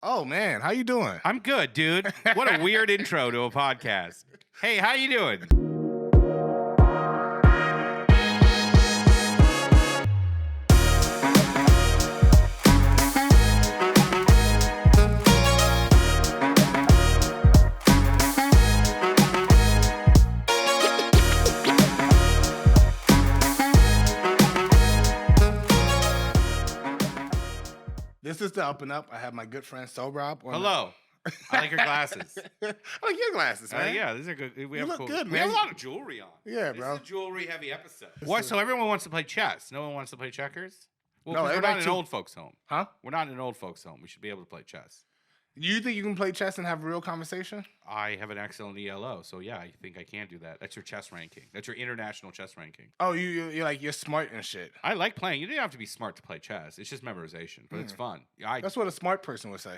Oh man, how you doing? I'm good, dude. What a weird intro to a podcast. Hey, how you doing? This is the Up and Up. I have my good friend Sohrab. Hello. I like your glasses. I like your glasses, man. Yeah, these are good. You look good, We man. have a lot of jewelry on. Yeah, This bro. is a jewelry-heavy episode. What? So everyone wants to play chess. No one wants to play checkers? Well, No, 'cause we're everybody not in too- an old folks' home. Huh? We're not in an old folks' home. We should be able to play chess. You think you can play chess and have a real conversation? I have an excellent ELO, so yeah, I think I can do that. That's your chess ranking. That's your international chess ranking. Oh, you're like you're smart and shit. I like playing. You don't have to be smart to play chess. It's just memorization, but it's fun. That's what a smart person would say.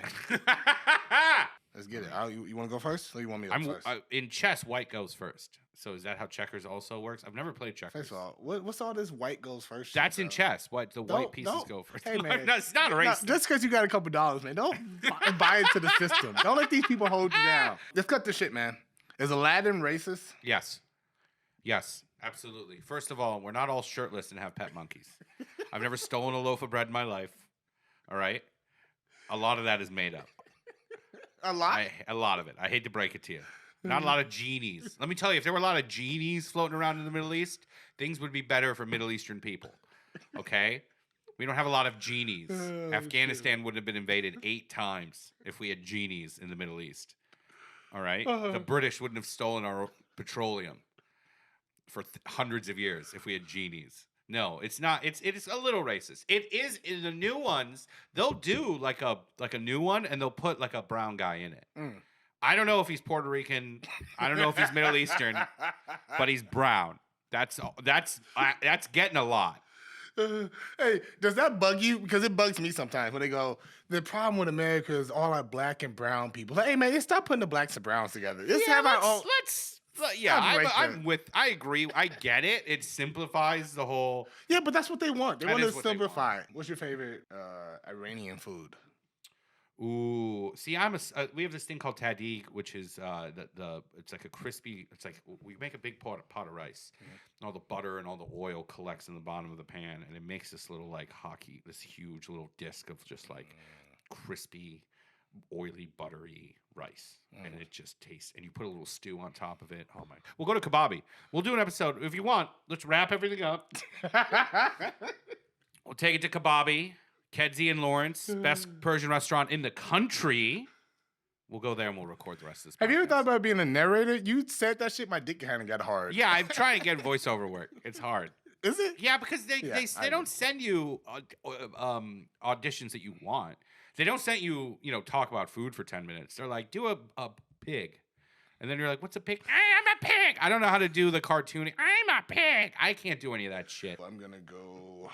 Let's get it. You want to go first, or you want me to go first? In chess, white goes first. So is that how checkers also works? I've never played checkers. First of all, what's all this white goes first? shit, That's in bro? chess. What the white Don't- pieces don't- go first? Hey, man. No, it's not a race. Just because you got a couple dollars, man, don't buy into the system. Don't let these people hold you down. Let's cut this shit, man. Is Aladdin racist? Yes, absolutely. First of all, we're not all shirtless and have pet monkeys. I've never stolen a loaf of bread in my life. All right, a lot of that is made up. A lot. A lot of it. I hate to break it to you. Not a lot of genies. Let me tell you, if there were a lot of genies floating around in the Middle East, things would be better for Middle Eastern people. Okay? We don't have a lot of genies. Afghanistan would have been invaded 8 times if we had genies in the Middle East. All right? The British wouldn't have stolen our petroleum for hundreds of years if we had genies. No, it's not. It is a little racist. It is in the new ones. They'll do like a new one, and they'll put like a brown guy in it. I don't know if he's Puerto Rican. I don't know if he's Middle Eastern, but he's brown. That's getting a lot. Hey, does that bug you? Because it bugs me sometimes when they go, the problem with America is all our black and brown people. Like, hey, man, stop putting the blacks and browns together. Let's have our own. I agree. I get it. It simplifies the whole. Yeah, but that's what they want. They That want to is what they simplify. What's your favorite Iranian food? Ooh, see, we have this thing called tahdig, which is it's like a crispy. It's like we make a big pot of rice, and all the butter and all the oil collects in the bottom of the pan, and it makes this little this huge little disc of just like crispy, oily, buttery rice, and it just tastes. And you put a little stew on top of it. Oh my! We'll go to Kebabi. We'll do an episode if you want. Let's wrap everything up. We'll take it to Kebabi. Kedzie and Lawrence, best Persian restaurant in the country. We'll go there and we'll record the rest of this. Have you ever thought about being a narrator? You said that shit, my dick kind of got hard. Yeah, I'm trying to get voiceover work. It's hard. Is it? Yeah, because they don't send you auditions that you want. They don't send you, talk about food for 10 minutes. They're like, do a pig. And then you're like, what's a pig? I'm a pig. I don't know how to do the cartooning. I'm a pig. I can't do any of that shit. I'm going to go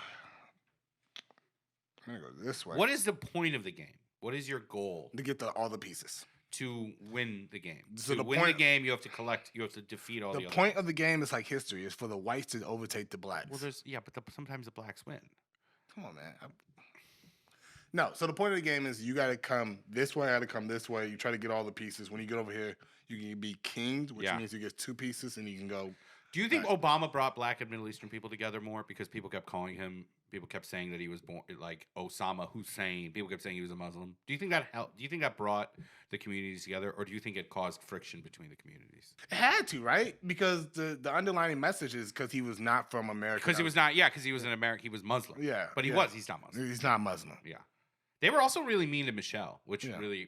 this way. What is the point of the game? What is your goal? To get all the pieces. To win the game. So to win the game, you have to collect. You have to defeat all the other. The point of the game is like history. It's for the whites to overtake the blacks. Well, sometimes the blacks win. Come on, man. No, so the point of the game is you got to come this way, I got to come this way. You try to get all the pieces. When you get over here, you can be kinged, which means you get 2 pieces and you can go. Do you think Obama brought black and Middle Eastern people together more because people kept calling him? People kept saying that he was born like Osama Hussein. People kept saying he was a Muslim. Do you think that helped? Do you think that brought the communities together, or do you think it caused friction between the communities? It had to, right? Because the underlying message is because he was not from America. Because he was not. Yeah, because he was an American. He was Muslim. Yeah, but he's not Muslim. He's not Muslim. Yeah, they were also really mean to Michelle, which really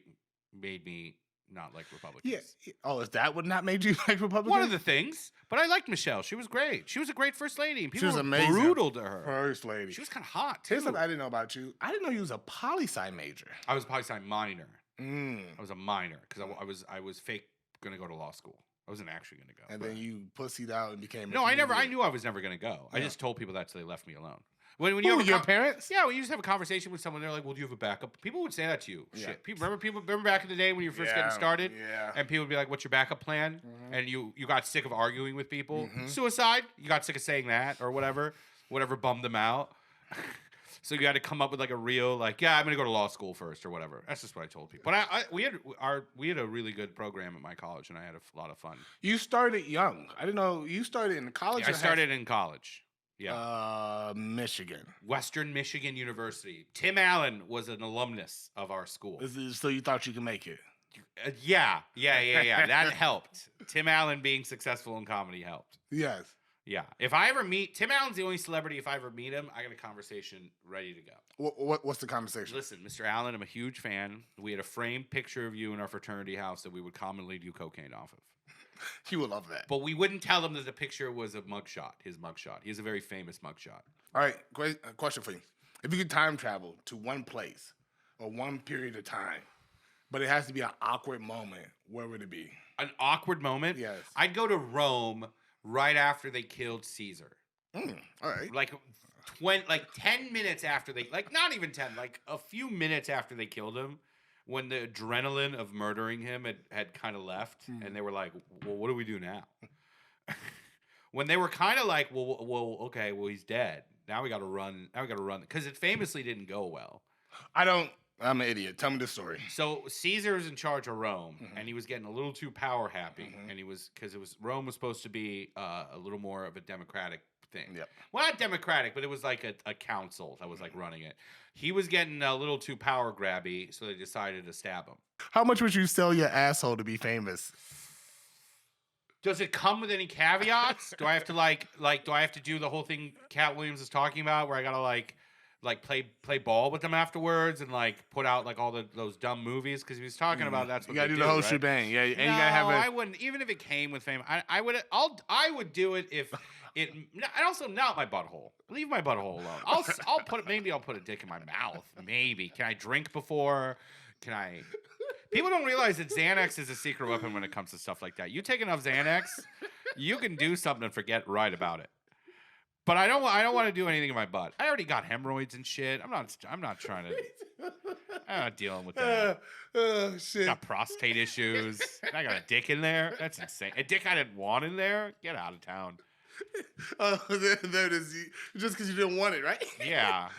made me not like Republicans. Yeah. Oh, is that what not made you like Republicans? One of the things. But I liked Michelle. She was great. She was a great first lady. And people was were amazing. brutal to her. First lady. She was kind of hot, too. Here's something I didn't know about you. I didn't know you was a poli-sci major. I was a poli-sci minor. I was a minor because I was fake going to go to law school. I wasn't actually going to go. And then you pussied out and became No, I knew I was never going to go. Yeah. I just told people that so they left me alone. When you have your parents? Yeah, when you just have a conversation with someone, they're like, well, do you have a backup? People would say that to you. Yeah. Shit. Remember back in the day when you were first getting started? Yeah. And people would be like, what's your backup plan? And you got sick of arguing with people. Suicide? You got sick of saying that or whatever bummed them out. So you had to come up with like a real, like, yeah, I'm gonna go to law school first or whatever. That's just what I told people. But we had a really good program at my college, and I had a lot of fun. You started young. I didn't know you started in college. Yeah, I started in college. Yeah. Michigan. Western Michigan University. Tim Allen was an alumnus of our school. So you thought you could make it? Yeah. That helped. Tim Allen being successful in comedy helped. Yes. Yeah. If I ever meet Tim Allen's the only celebrity. If I ever meet him, I got a conversation ready to go. What's the conversation? Listen, Mr. Allen, I'm a huge fan. We had a framed picture of you in our fraternity house that we would commonly do cocaine off of. He would love that. But we wouldn't tell him that the picture was a mugshot, his mugshot. He's a very famous mugshot. All right, question for you. If you could time travel to one place or one period of time, but it has to be an awkward moment, where would it be? An awkward moment? Yes. I'd go to Rome right after they killed Caesar. All right. Like 10 minutes after they, like not even 10, like a few minutes after they killed him, when the adrenaline of murdering him had kind of left, and they were like, well, what do we do now? When they were kind of like, well, okay, well, he's dead. Now we got to run. Because it famously didn't go well. I'm an idiot. Tell me the story. So Caesar was in charge of Rome, and he was getting a little too power happy, and Rome was supposed to be a little more of a democratic thing. Yep. Well, not democratic, but it was like a council that was like running it. He was getting a little too power grabby, so they decided to stab him. How much would you sell your asshole to be famous? Does it come with any caveats? Do I have to do I have to do the whole thing Katt Williams is talking about, where I gotta like play ball with them afterwards and like put out like all those dumb movies? Because he was talking about that's what you gotta do the whole right? shebang. Yeah, and no, you gotta have I wouldn't. Even if it came with fame, I would do it if it. And also not my butthole. Leave my butthole alone. I'll put a dick in my mouth. Maybe. Can I drink before? Can I? People don't realize that Xanax is a secret weapon when it comes to stuff like that. You take enough Xanax, you can do something and forget right about it. But I don't want to do anything in my butt. I already got hemorrhoids and shit. I'm not trying to. I'm not dealing with that. Oh shit. Got prostate issues. I got a dick in there. That's insane. A dick I didn't want in there. Get out of town. Oh, there it is. Just because you didn't want it, right? Yeah.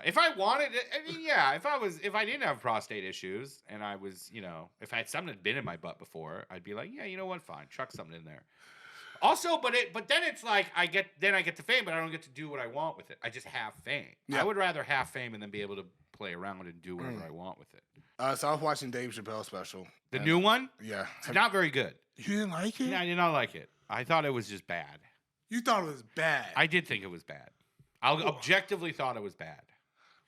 If I wanted it, I mean, yeah. If I didn't have prostate issues and I was, if I had something that had been in my butt before, I'd be like, yeah, you know what? Fine, chuck something in there. Also, but then it's like I get the fame, but I don't get to do what I want with it. I just have fame. Yeah. I would rather have fame and then be able to play around and do whatever I want with it. So I was watching Dave Chappelle special. The new one? Yeah. It's not very good. You didn't like it? Yeah, I did not like it. I thought it was just bad. You thought it was bad? I did think it was bad. I objectively thought it was bad.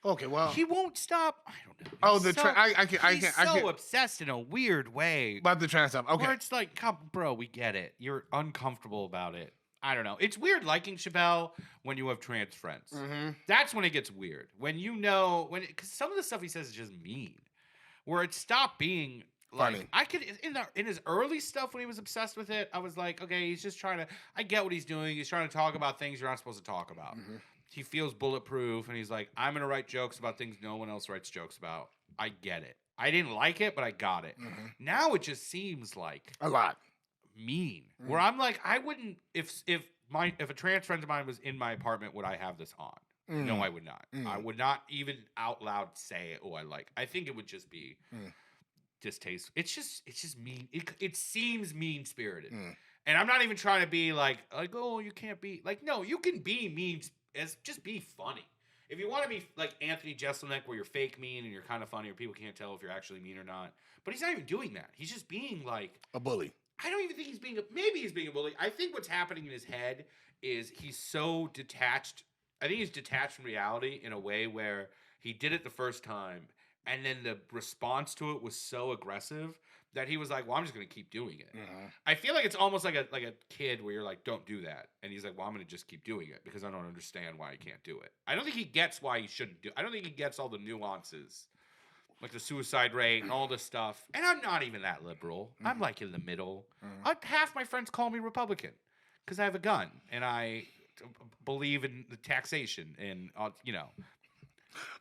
Okay, well, he won't stop. I don't know. He's so obsessed in a weird way about the trans stuff. Okay, where it's like, come, bro, we get it. You're uncomfortable about it. I don't know. It's weird liking Chappelle when you have trans friends. Mm-hmm. That's when it gets weird. When because some of the stuff he says is just mean. Where it stopped being like funny. I could in his early stuff when he was obsessed with it, I was like, okay, he's just trying to. I get what he's doing. He's trying to talk about things you're not supposed to talk about. Mm-hmm. He feels bulletproof, and he's like, I'm going to write jokes about things no one else writes jokes about. I get it. I didn't like it, but I got it. Mm-hmm. Now it just seems like a lot mean. Mm-hmm. Where I'm like, I wouldn't if a trans friend of mine was in my apartment, would I have this on? Mm-hmm. No, I would not. Mm-hmm. I would not even out loud say, "Oh, I like." I think it would just be distasteful. It's just mean. It seems mean spirited, and I'm not even trying to be like, oh, you can't be like. No, you can be mean. Just be funny. If you want to be like Anthony Jeselnik, where you're fake mean and you're kind of funny, or people can't tell if you're actually mean or not. But he's not even doing that. He's just being like a bully. I don't even think maybe he's being a bully. I think what's happening in his head is he's so detached. I think he's detached from reality in a way where he did it the first time, and then the response to it was so aggressive that he was like, well, I'm just going to keep doing it. Mm-hmm. I feel like it's almost like a kid where you're like, don't do that. And he's like, well, I'm going to just keep doing it because I don't understand why I can't do it. I don't think he gets why he shouldn't do it. I don't think he gets all the nuances, like the suicide rate and all this stuff. And I'm not even that liberal. Mm-hmm. I'm like in the middle. Mm-hmm. Half my friends call me Republican because I have a gun and I believe in the taxation and,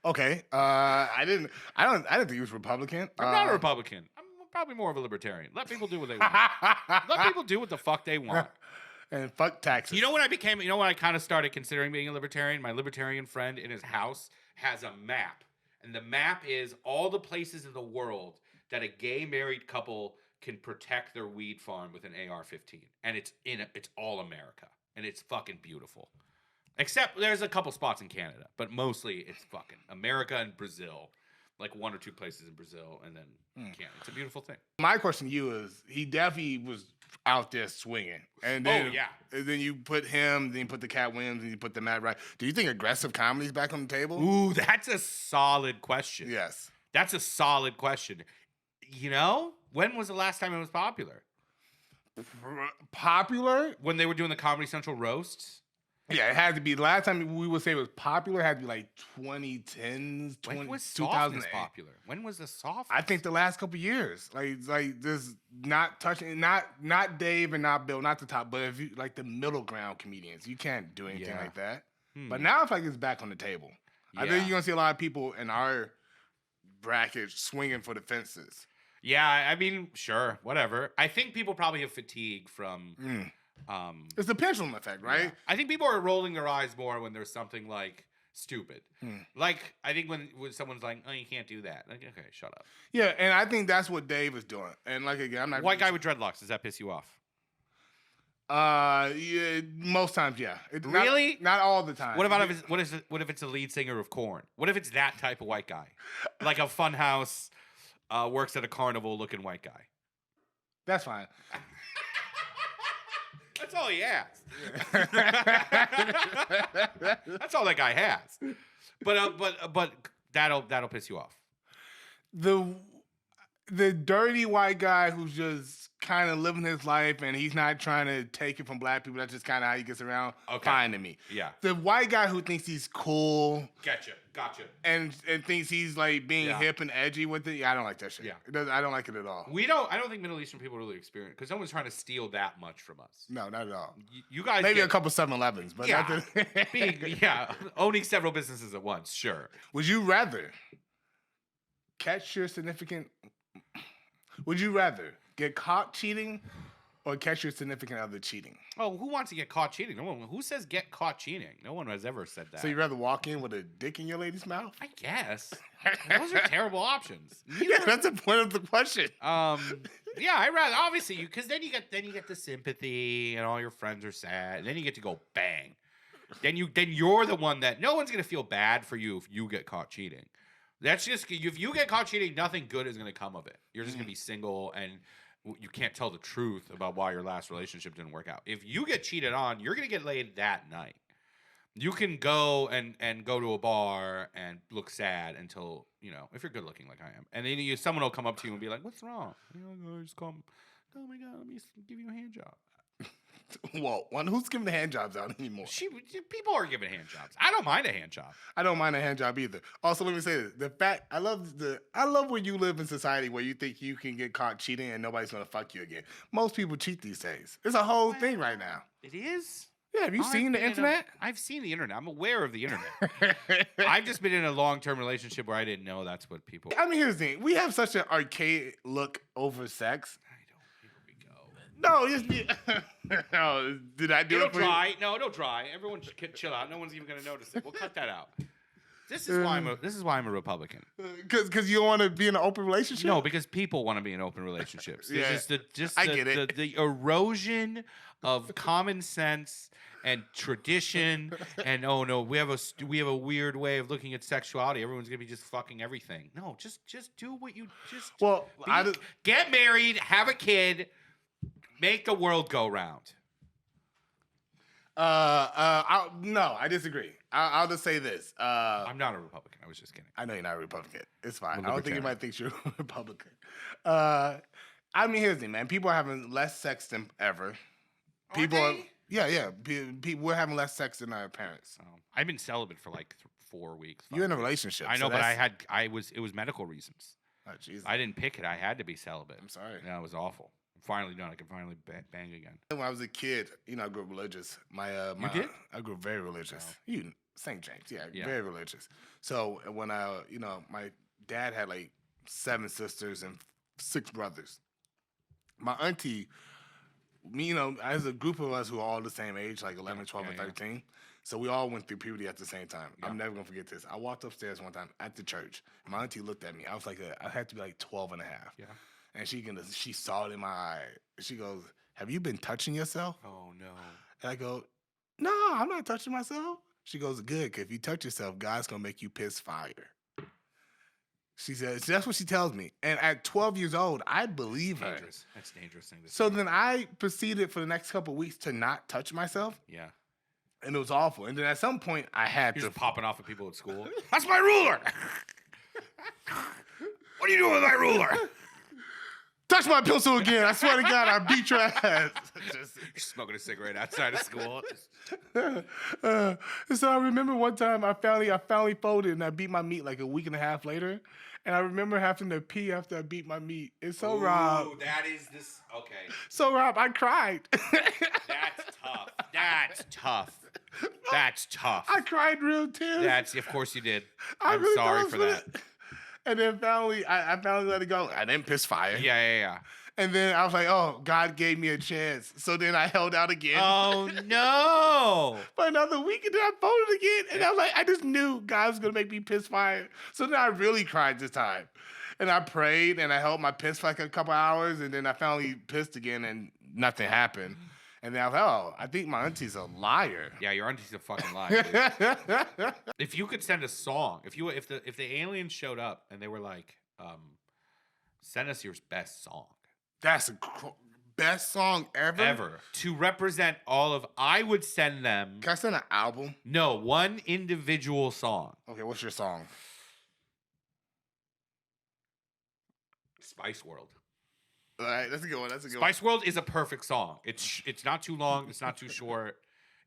Okay. I didn't think he was Republican. I'm not a Republican. I'm probably more of a libertarian. Let people do what they want. Let people do what the fuck they want. And fuck taxes. You know when I kind of started considering being a libertarian? My libertarian friend in his house has a map. And the map is all the places in the world that a gay married couple can protect their weed farm with an AR-15. And it's all America. And it's fucking beautiful. Except there's a couple spots in Canada, but mostly it's fucking America and Brazil. Like 1 or 2 places in Brazil, and then Canada. It's a beautiful thing. My question to you is, he definitely was out there swinging. And then, and then you put him, then you put the Katt Williams, and you put the Matt Wright. Do you think aggressive comedy's back on the table? Ooh, that's a solid question. Yes. That's a solid question. You know, when was the last time it was popular? Popular? When they were doing the Comedy Central roasts? Yeah, it had to be. The last time we would say it was popular, it had to be like 2010s, when was 2008. popular? When was the softness? I think the last couple years. Like this not touching, not Dave and not Bill, not the top, but if you like the middle ground comedians, you can't do anything like that. But now I feel like it's back on the table. I think you're gonna see a lot of people in our bracket swinging for the fences. Yeah, I mean, sure, whatever. I think people probably have fatigue from. It's the pendulum effect, right? Yeah. I think people are rolling their eyes more when there's something like stupid. Like I think when someone's like, "Oh, you can't do that." Like, okay, shut up. Yeah, and I think that's what Dave is doing. And like again, I'm not white guy with dreadlocks. Does that piss you off? Yeah, most times, yeah. Really? Not all the time. What about what if it's a lead singer of Korn? What if it's that type of white guy, like a funhouse, works at a carnival looking white guy? That's fine. That's all he has. That's all that guy has. But that'll piss you off. The dirty white guy who's just kind of living his life and he's not trying to take it from black people. That's just kind of how he gets around. Fine to me. Yeah. The white guy who thinks he's cool. Gotcha. And thinks he's like being hip and edgy with it. Yeah, I don't like that shit. Yeah. I don't like it at all. I don't think Middle Eastern people really experience because no one's trying to steal that much from us. No, not at all. You guys maybe a couple 7-Elevens, but owning several businesses at once. Sure. Would you rather get caught cheating or catch your significant other cheating? Oh, who wants to get caught cheating? No one. Who says get caught cheating? No one has ever said that. So you'd rather walk in with a dick in your lady's mouth? I guess. Those are terrible options. Yeah, that's the point of the question. Yeah, I'd rather obviously because then you get the sympathy and all your friends are sad, and then you get to go bang. Then you're the one that no one's gonna feel bad for you if you get caught cheating. That's just if you get caught cheating, nothing good is gonna come of it. You're just gonna be single and you can't tell the truth about why your last relationship didn't work out. If you get cheated on, you're gonna get laid that night. You can go and go to a bar and look sad until if you're good looking like I am, and then someone will come up to you and be like, "What's wrong?" Just come. Oh my god, let me give you a hand job. Well, who's giving the hand jobs out anymore? People are giving hand jobs. I don't mind a hand job. I don't mind a hand job either. Also, let me say this: the fact I love where you live in society where you think you can get caught cheating and nobody's gonna fuck you again. Most people cheat these days. It's a whole thing right now. It is. Yeah, have you seen the internet? I've seen the internet. I'm aware of the internet. I've just been in a long-term relationship where I didn't know that's what people. I mean, here's the thing: we have such an archaic look over sex. No, no, did I do it for dry. You? No, it'll dry. Everyone chill out. No one's even gonna notice it. We'll cut that out. This is why I'm a Republican. Because you don't want to be in an open relationship. No, because people want to be in open relationships. Yeah, I get it. The erosion of common sense and tradition, and oh no, we have a weird way of looking at sexuality. Everyone's gonna be just fucking everything. No, just do what you just. Well, get married, have a kid. Make the world go round. No, I disagree. I'll just say this. I'm not a Republican. I was just kidding. I know you're not a Republican. It's fine. I don't think anybody thinks you're a Republican. I mean, here's the thing, man. People are having less sex than ever. We're having less sex than our parents. Oh, I've been celibate for like 4 weeks. You're in a relationship. I know, but it was medical reasons. Oh, Jesus. I didn't pick it. I had to be celibate. I'm sorry. Yeah, it was awful. Finally done. I can finally bang again. When I was a kid, I grew up religious. You did? I grew up very religious. Oh. St. James, yeah, very religious. So when my dad had like 7 sisters and 6 brothers. My auntie me, as a group of us who are all the same age, like 11, 12, or 13. So we all went through puberty at the same time. Yeah. I'm never going to forget this. I walked upstairs one time at the church. My auntie looked at me. I was like, I had to be like 12 and a half. Yeah. And she saw it in my eye. She goes, have you been touching yourself? Oh, no. And I go, no, I'm not touching myself. She goes, good, because if you touch yourself, God's going to make you piss fire. She says, that's what she tells me. And at 12 years old, I believe her. That's a dangerous thing to say. So then I proceeded for the next couple of weeks to not touch myself. Yeah. And it was awful. And then at some point, I had You're to... just popping off at people at school. That's my ruler! What are you doing with my ruler? Touch my pencil again. I swear to God, I beat your ass. You're smoking a cigarette outside of school. So I remember one time I finally folded and I beat my meat like a week and a half later. And I remember having to pee after I beat my meat. And so, Rob... that is this... Okay. So, Rob, I cried. That's tough. That's tough. That's tough. I cried real tears. Of course you did. I'm really sorry for that. And then finally, I finally let it go. I didn't piss fire. Yeah. And then I was like, oh, God gave me a chance. So then I held out again. Oh, no. For another week, and then I folded again. And I was like, I just knew God was going to make me piss fire. So then I really cried this time. And I prayed, and I held my piss for like a couple hours, and then I finally pissed again, and nothing happened. And then I was like, oh, I think my auntie's a liar. Yeah, your auntie's a fucking liar. If you could send a song, if the aliens showed up and they were like, send us your best song. That's the best song ever? Ever. To represent all of... I would send them... Can I send an album? No, one individual song. Okay, what's your song? Spice World. All right, that's a good one. Spice World is a perfect song. It's not too long. It's not too short.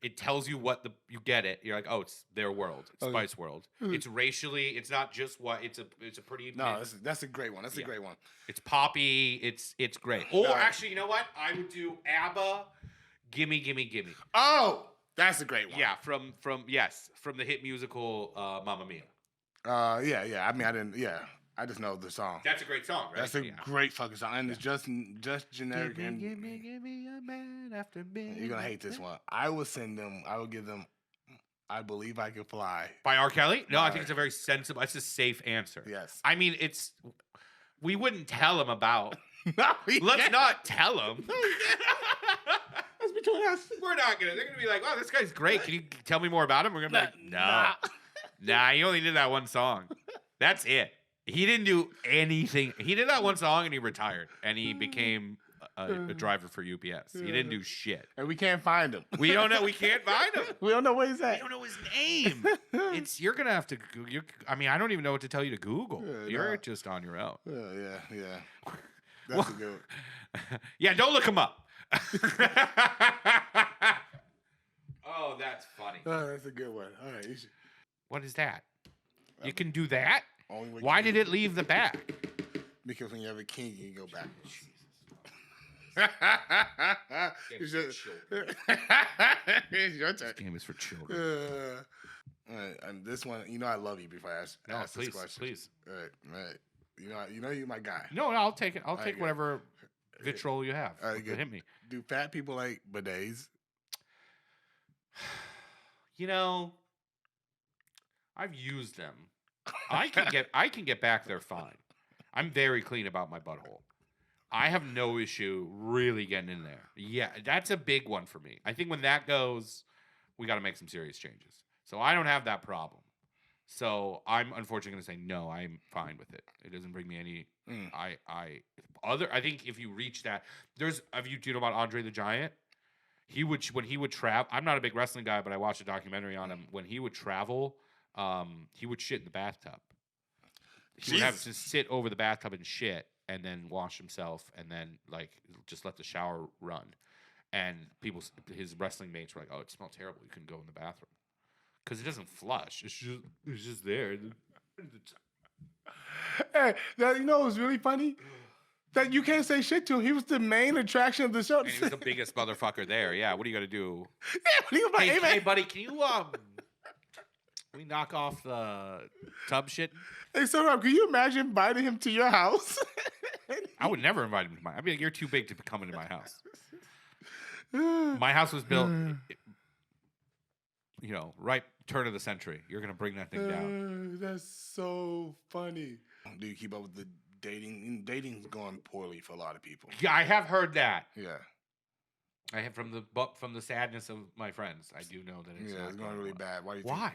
It tells you you get it. You're like, oh, it's their world. It's Spice World. It's racially. It's not just it's a pretty. No, that's a great one. That's a great one. It's poppy. It's great. Or actually, you know what? I would do ABBA. Gimme, gimme, gimme. Oh, that's a great one. Yeah, from the hit musical Mamma Mia. Yeah. I mean, I didn't. Yeah. I just know the song. That's a great song, right? That's a great fucking song, and it's just generic. Give me a man after me. You're gonna hate this one. I would give them I Believe I Can Fly. By R. Kelly? No, I think it's a very sensible, it's a safe answer. Yes. I mean, we wouldn't tell him about. No, Let's not tell him. That's between us. They're gonna be like, wow, this guy's great. Can you tell me more about him? We're gonna be like, nah, he only did that one song. That's it. He didn't do anything. He did that one song and he retired. And he became a driver for UPS. He didn't do shit. And we can't find him. We don't know. We can't find him. We don't know where he's at. We don't know his name. You're going to have to... I mean, I don't even know what to tell you to Google. You're just on your own. Yeah. That's a good one. Yeah, don't look him up. Oh, that's funny. Oh, that's a good one. All right. What is that? You can do that? Why did it leave the back? Because when you have a king, you can go backwards. It's your turn. This game is for children. All right, and this one, I love you before I ask this question. Please. All right. You're my guy. No, I'll take it. I'll take whatever vitriol you have. All right, good. Hit me. Do fat people like bidets? I've used them. I can get back there fine. I'm very clean about my butthole. I have no issue really getting in there. Yeah, that's a big one for me. I think when that goes, we got to make some serious changes. So I don't have that problem. So I'm unfortunately going to say no. I'm fine with it. It doesn't bring me any. I think if you reach that, do you know about Andre the Giant? When he would travel. I'm not a big wrestling guy, but I watched a documentary on him. When he would travel, he would shit in the bathtub. He would have to sit over the bathtub and shit, and then wash himself, and then just let the shower run. And his wrestling mates were like, "Oh, it smelled terrible. You couldn't go in the bathroom because it doesn't flush. It's just there." Hey, it was really funny. That you can't say shit to him. He was the main attraction of the show. And he was the biggest motherfucker there. Yeah, what are you gonna do? Yeah, he was like, hey, buddy, can you we knock off the tub shit? Hey, Sohrab, can you imagine inviting him to your house? I would never invite him to I'd be like, you're too big to come into my house. My house was built, right turn of the century. You're gonna bring that thing down. That's so funny. Do you keep up with the dating? Dating's going poorly for a lot of people. Yeah, I have heard that. Yeah. I have from the sadness of my friends. I do know that it's it's going really bad. Why? Why?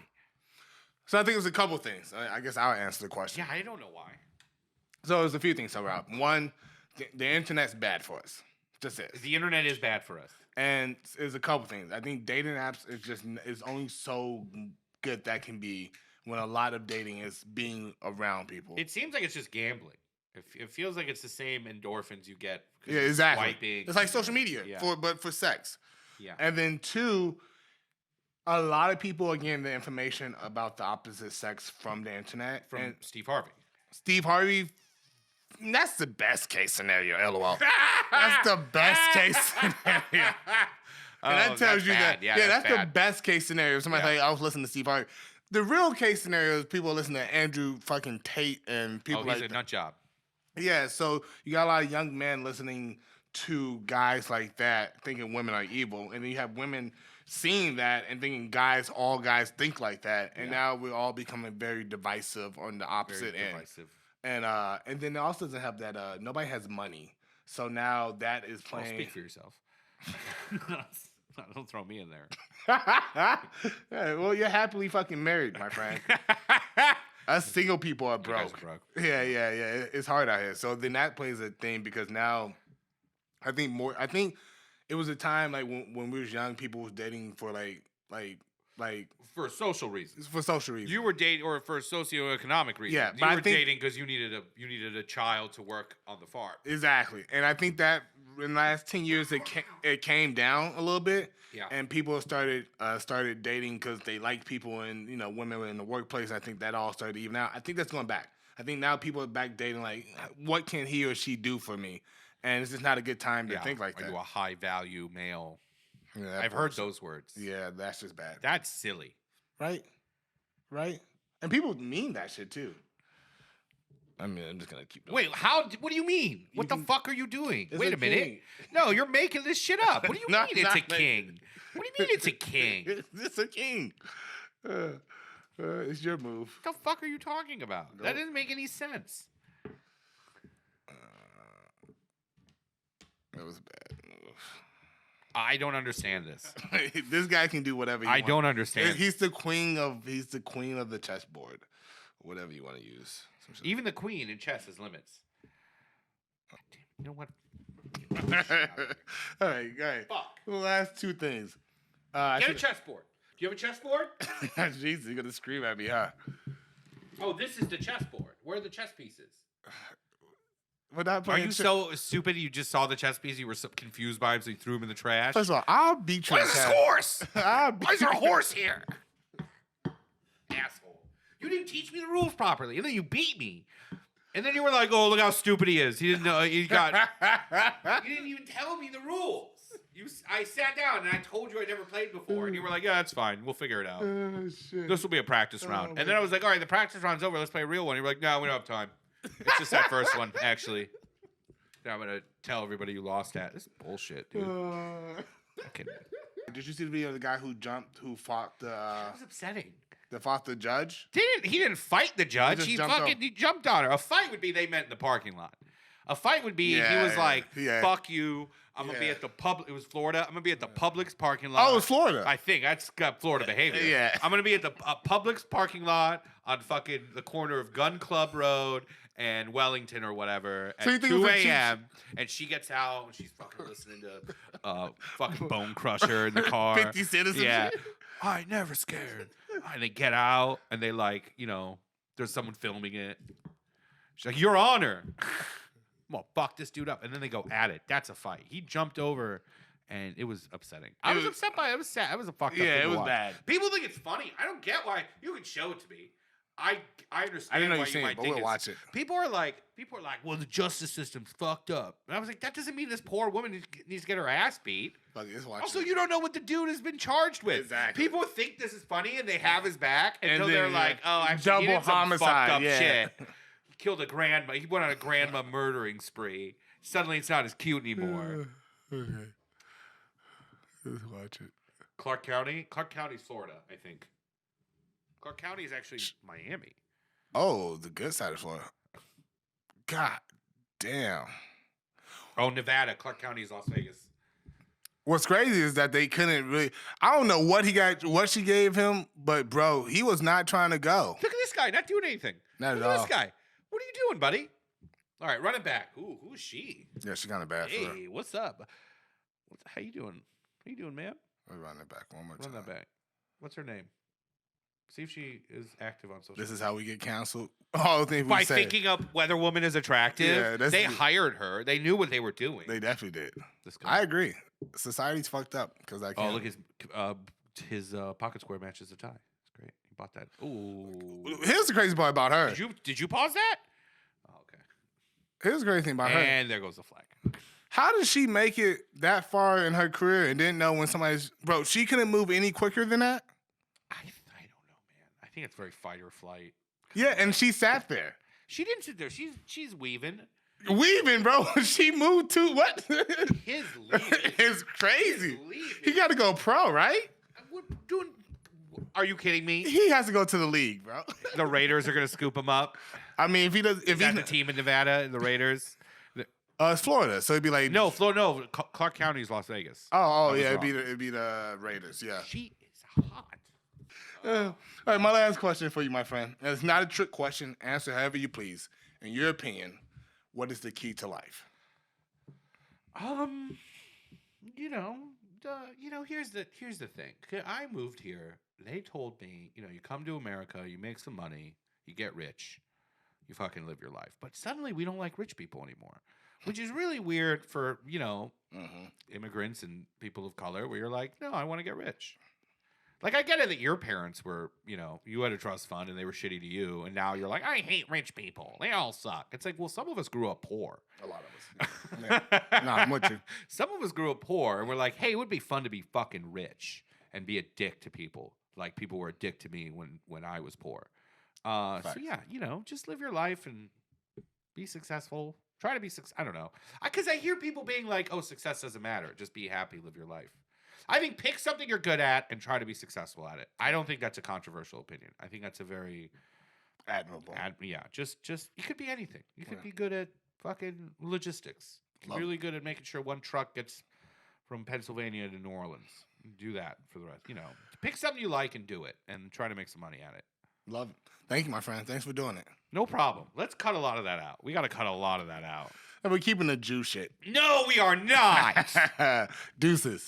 So I think it's a couple things. I guess I'll answer the question. Yeah, I don't know why. So there's a few things, Rob. One, the internet's bad for us. Just is. The internet is bad for us. And there's a couple things. I think dating apps is only so good that can be when a lot of dating is being around people. It seems like it's just gambling. It feels like it's the same endorphins you get. Yeah, exactly. Swiping. It's like social media, but for sex. Yeah. And then two, a lot of people are getting the information about the opposite sex from the internet. From Steve Harvey. Steve Harvey, that's the best case scenario, LOL. That's the best case scenario. And that tells you bad. that. Yeah, that's bad. the best case scenario. Somebody like, I was listening to Steve Harvey. The real case scenario is people listen to Andrew fucking Tate and people he's a nut job. Yeah, so you got a lot of young men listening to guys like that, thinking women are evil, and then you have women seeing that and thinking all guys think like that, and now we're all becoming very divisive on the opposite end. Divisive. And then it also doesn't have that nobody has money, so now that is playing. Speak for yourself. Don't throw me in there. Yeah, well, you're happily fucking married, my friend. Us single people are broke. Yeah. It's hard out here. So then that plays a thing because now I think it was a time like when we was young, people was dating for like for social reasons. For social reasons. You were dating or for socioeconomic reasons. Yeah, you were dating because you needed a child to work on the farm. Exactly. And I think that in the last 10 years it came down a little bit. Yeah. And people started dating because they liked people and women were in the workplace. I think that all started to even out. I think that's going back. I think now people are back dating like, what can he or she do for me? And it's just not a good time to think like that. Are you a high value male? Yeah, I've heard those words. Yeah, that's just bad. That's silly. Right? And people mean that shit too. I mean, I'm just gonna keep. Wait, what do you mean? What the fuck are you doing? Wait a minute. King. No, you're making this shit up. What do you mean it's a king? What do you mean it's a king? It's a king. It's your move. What the fuck are you talking about? Nope. That doesn't make any sense. That was a bad move. I don't understand this. This guy can do whatever he wants. I don't understand. He's the queen of the chessboard. Whatever you want to use. Even the queen in chess has limits. Oh, damn. You know what? All right. Fuck. The last two things. Get a chessboard. Do you have a chessboard? Jesus, you're gonna scream at me, huh? Oh, this is the chessboard. Where are the chess pieces? Are you so stupid you just saw the chess piece, you were so confused by him, so you threw him in the trash? First of all, I'll beat you. Where's this horse? Why is there a horse here? Asshole. You didn't teach me the rules properly, and then you beat me. And then you were like, oh, look how stupid he is. He didn't know. You didn't even tell me the rules. I sat down, and I told you I never played before, and you were like, yeah, that's fine. We'll figure it out. Shit. This will be a practice round. And then I was like, all right, the practice round's over. Let's play a real one. You were like, no, we don't have time. It's just that first one, actually. Now I'm going to tell everybody you lost at. This is bullshit, dude. Okay. Did you see the video of the guy who fought the... That was upsetting. That fought the judge? He didn't fight the judge. He jumped on her. A fight would be they met in the parking lot. A fight would be he was like, fuck you. I'm going to be at the Publix. It was Florida. I'm going to be at the Publix parking lot. Oh, it was Florida. I think. That's got Florida behavior. Yeah. I'm going to be at the Publix parking lot on fucking the corner of Gun Club Road and Wellington or whatever at 2 a.m. And she gets out and she's fucking listening to fucking Bone Crusher in the car. 50 Cent. Yeah. I ain't never scared. And they get out and they like, there's someone filming it. She's like, Your Honor. I'm gonna fuck this dude up. And then they go at it. That's a fight. He jumped over and it was upsetting. I was upset by it. It was sad. It was a fucked up thing it was to watch. bad. People think it's funny. I don't get why. You can show it to me. I understand I didn't know why you might it, but think we'll watch it. People are like, well, the justice system's fucked up. And I was like, that doesn't mean this poor woman needs to get her ass beat. Also, you don't know what the dude has been charged with. Exactly. People think this is funny and they have his back until they're like, oh, actually, double he did some homicide, fucked up shit. He killed a grandma. He went on a grandma murdering spree. Suddenly, it's not as cute anymore. Okay. Let's watch it. Clark County? Clark County's Florida, I think. Clark County is actually Miami. Oh, the good side of Florida. God damn. Oh, Nevada. Clark County is Las Vegas. What's crazy is that they couldn't really. I don't know what she gave him, but bro, he was not trying to go. Look at this guy, not doing anything. Not Look at at all. this guy. What are you doing, buddy? All right, run it back. Ooh, who's she? Yeah, she kind of bad for her. Hey, what's up? How you doing? How you doing, ma'am? Let me run it back one more time. Run that back. What's her name? See if she is active on social This media. is how we get canceled. All the things we By say. thinking up whether woman is attractive. Yeah, they hired her. They knew what they were doing. They definitely did. This guy. I agree. Society's fucked up because I can't. Oh, look, his pocket square matches the tie. It's great. He bought that. Ooh. Here's the crazy part about her. Did you pause that? Oh, okay. Here's the crazy thing about her. And there goes the flag. How did she make it that far in her career and didn't know when somebody's bro? She couldn't move any quicker than that. I don't know, man. I think it's very fight or flight. Yeah, and she sat there. She didn't sit there. She's weaving. Weaving, bro. She moved to what? His leaving. It's crazy. His leaving. He got to go pro, right? We're doing. Are you kidding me? He has to go to the league, bro. The Raiders are gonna scoop him up. I mean, if he does, if Is that he's the team in Nevada, the Raiders? it's Florida, so it'd be like No, Clark County is Las Vegas. Oh, I was yeah, wrong. it'd be the Raiders, yeah. She is hot. All right, my last question for you, my friend. And it's not a trick question. Answer however you please. In your opinion, what is the key to life? Here's the thing. I moved here. They told me, you come to America, you make some money, you get rich, you fucking live your life. But suddenly we don't like rich people anymore, which is really weird for, immigrants and people of color where you're like, no, I want to get rich. Like, I get it that your parents were, you had a trust fund and they were shitty to you. And now you're like, I hate rich people. They all suck. It's like, well, some of us grew up poor. A lot of us. Yeah. No, I'm with you. Some of us grew up poor and we're like, hey, it would be fun to be fucking rich and be a dick to people. Like people were a dick to me when I was poor. So yeah, just live your life and be successful. Try to be successful. I don't know. Because I hear people being like, oh, success doesn't matter. Just be happy, live your life. I think pick something you're good at and try to be successful at it. I don't think that's a controversial opinion. I think that's a very admirable. Just it could be anything. You could be good at fucking logistics. Really good at making sure one truck gets from Pennsylvania to New Orleans. Do that for the rest. Pick something you like and do it and try to make some money at it. Love it. Thank you, my friend. Thanks for doing it. No problem. Let's cut a lot of that out. We got to cut a lot of that out. And we're keeping the Jew shit. No, we are not. Deuces.